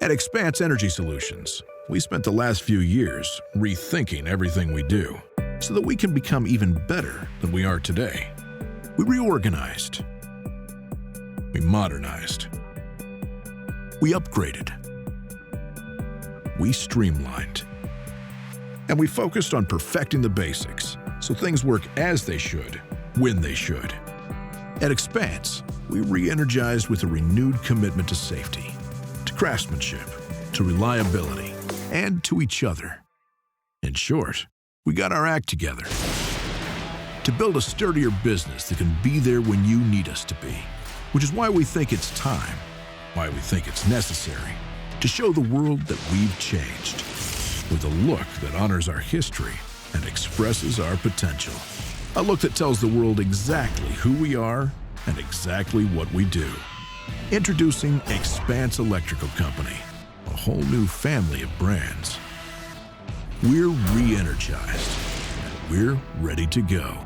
At Expanse Energy Solutions, we spent the last few years rethinking everything we do so that we can become even better than we are today. We reorganized. We modernized. We upgraded. We streamlined. And we focused on perfecting the basics so things work as they should, when they should. At Expanse, we re-energized with a renewed commitment to safety, to craftsmanship, to reliability, and to each other. In short, we got our act together to build a sturdier business that can be there when you need us to be, which is why we think it's time, why we think it's necessary, to show the world that we've changed with a look that honors our history and expresses our potential. A look that tells the world exactly who we are and exactly what we do. Introducing Expanse Electrical Company, a whole new family of brands. We're re-energized, and we're ready to go.